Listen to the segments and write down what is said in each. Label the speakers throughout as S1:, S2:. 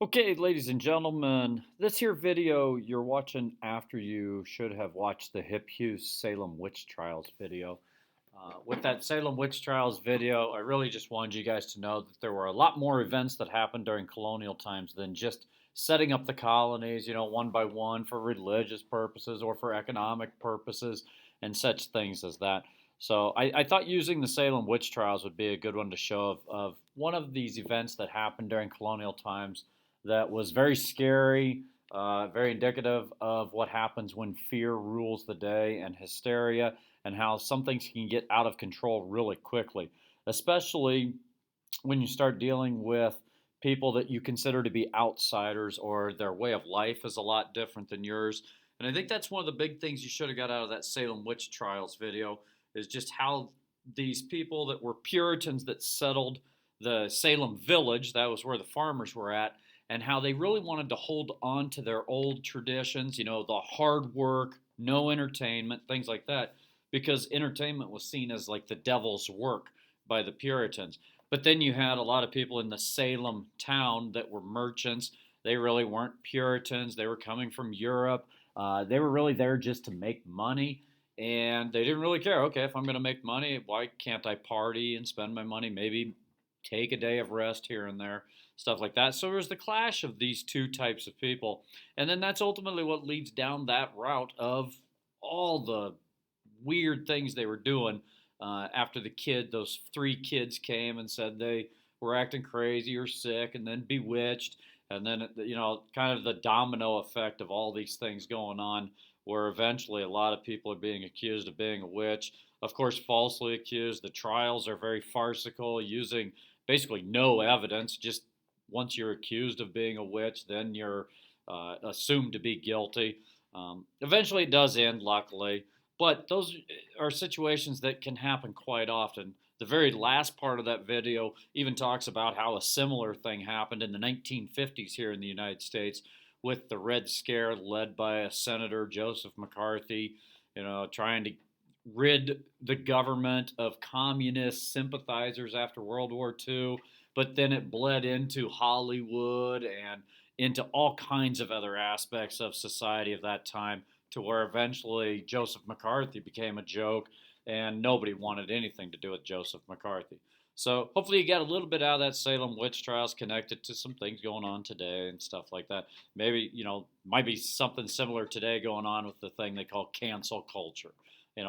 S1: Okay, ladies and gentlemen, this here video you're watching after you should have watched the Hip Hughes Salem Witch Trials video. With that Salem Witch Trials video, I really just wanted you guys to know that there were a lot more events that happened during colonial times than just setting up the colonies, one by one for religious purposes or for economic purposes and such things as that. So I thought using the Salem Witch Trials would be a good one to show of one of these events that happened during colonial times that was very scary, very indicative of what happens when fear rules the day and hysteria, and how some things can get out of control really quickly, especially when you start dealing with people that you consider to be outsiders or their way of life is a lot different than yours. And I think that's one of the big things you should have got out of that Salem witch trials video is just how these people that were Puritans that settled the Salem village, that was where the farmers were at, and how they really wanted to hold on to their old traditions, the hard work, no entertainment, things like that, because entertainment was seen as like the devil's work by the Puritans. But then you had a lot of people in the Salem town that were merchants. They really weren't Puritans. They were coming from Europe. They were really there just to make money. And they didn't really care. Okay, if I'm going to make money, why can't I party and spend my money? Maybe take a day of rest here and there, stuff like that. So there's the clash of these two types of people. And then that's ultimately what leads down that route of all the weird things they were doing after those three kids came and said they were acting crazy or sick and then bewitched. And then, kind of the domino effect of all these things going on, where eventually a lot of people are being accused of being a witch. Of course, falsely accused. The trials are very farcical, using basically no evidence. Just once you're accused of being a witch, then you're assumed to be guilty. Eventually, it does end, luckily, but those are situations that can happen quite often. The very last part of that video even talks about how a similar thing happened in the 1950s here in the United States with the Red Scare led by a Senator Joseph McCarthy, trying to rid the government of communist sympathizers after World War II. But then it bled into Hollywood and into all kinds of other aspects of society of that time, to where eventually Joseph McCarthy became a joke and nobody wanted anything to do with Joseph McCarthy. So hopefully you got a little bit out of that Salem witch trials connected to some things going on today and stuff like that. Maybe, might be something similar today going on with the thing they call cancel culture,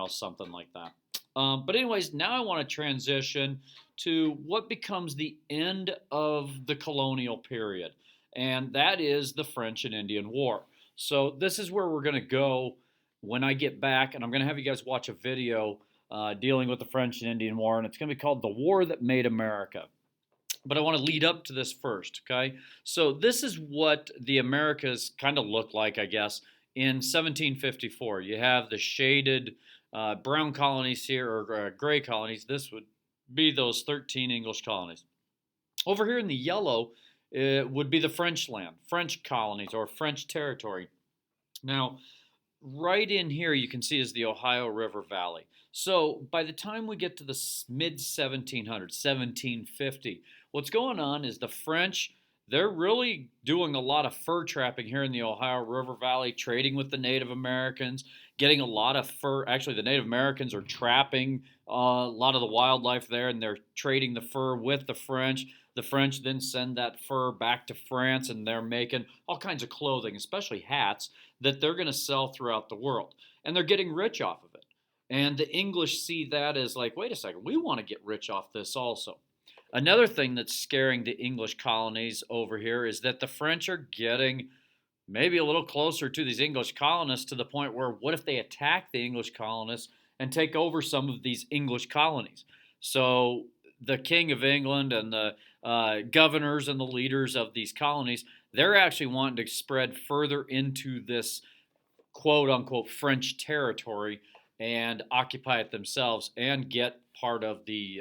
S1: something like that. But anyways, now I want to transition to what becomes the end of the colonial period, and that is the French and Indian War. So this is where we're going to go when I get back, and I'm going to have you guys watch a video dealing with the French and Indian War, and it's going to be called The War That Made America. But I want to lead up to this first, okay? So this is what the Americas kind of look like, I guess, in 1754. You have the shaded brown colonies here, or gray colonies. This would be those 13 English colonies. Over here in the yellow, it would be the French land, French colonies, or French territory. Now, right in here, you can see is the Ohio River Valley. So by the time we get to the mid 1700s, 1750, what's going on is the French, they're really doing a lot of fur trapping here in the Ohio River Valley, trading with the Native Americans, getting a lot of fur. Actually, the Native Americans are trapping a lot of the wildlife there, and they're trading the fur with the French. The French then send that fur back to France, and they're making all kinds of clothing, especially hats, that they're going to sell throughout the world. And they're getting rich off of it. And the English see that as like, wait a second, we want to get rich off this also. Another thing that's scaring the English colonies over here is that the French are getting maybe a little closer to these English colonists, to the point where what if they attack the English colonists and take over some of these English colonies? So the King of England and the governors and the leaders of these colonies, they're actually wanting to spread further into this quote unquote French territory and occupy it themselves and get part of the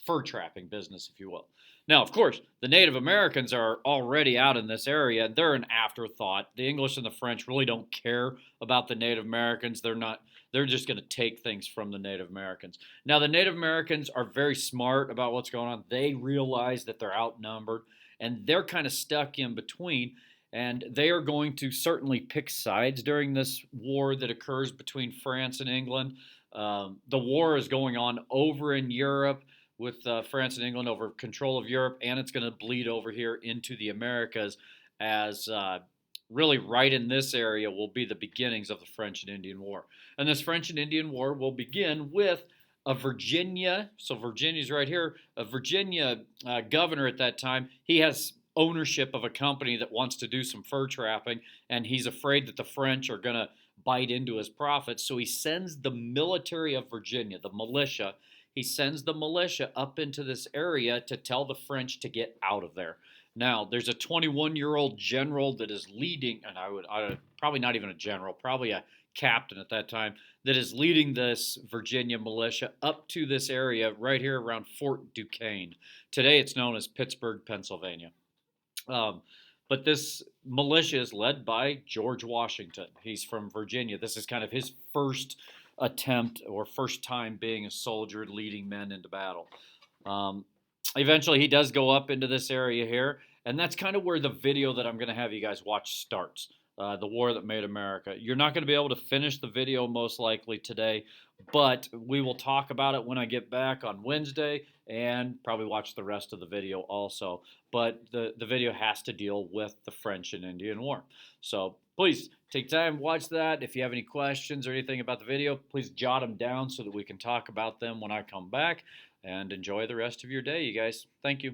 S1: fur trapping business, if you will. Now, of course, the Native Americans are already out in this area. They're an afterthought. The English and the French really don't care about the Native Americans. They're not. They're just going to take things from the Native Americans. Now, the Native Americans are very smart about what's going on. They realize that they're outnumbered, and they're kind of stuck in between. And they are going to certainly pick sides during this war that occurs between France and England. The war is going on over in Europe with France and England over control of Europe, and it's going to bleed over here into the Americas as really right in this area will be the beginnings of the French and Indian War. And this French and Indian War will begin with a Virginia, so Virginia's right here, a Virginia governor at that time. He has ownership of a company that wants to do some fur trapping, and he's afraid that the French are going to bite into his profits. So he sends the military of Virginia, the militia, he sends the militia up into this area to tell the French to get out of there. Now, there's a 21-year-old general that is leading, and I probably not even a general, probably a captain at that time, that is leading this Virginia militia up to this area right here around Fort Duquesne. Today it's known as Pittsburgh, Pennsylvania. But this militia is led by George Washington. He's from Virginia. This is kind of his first attempt or first time being a soldier leading men into battle. Eventually, he does go up into this area here, and that's kind of where the video that I'm going to have you guys watch starts. The War That Made America. You're not going to be able to finish the video most likely today, but we will talk about it when I get back on Wednesday and probably watch the rest of the video also. But the video has to deal with the French and Indian War. So please take time, watch that. If you have any questions or anything about the video, please jot them down so that we can talk about them when I come back. And enjoy the rest of your day, you guys. Thank you.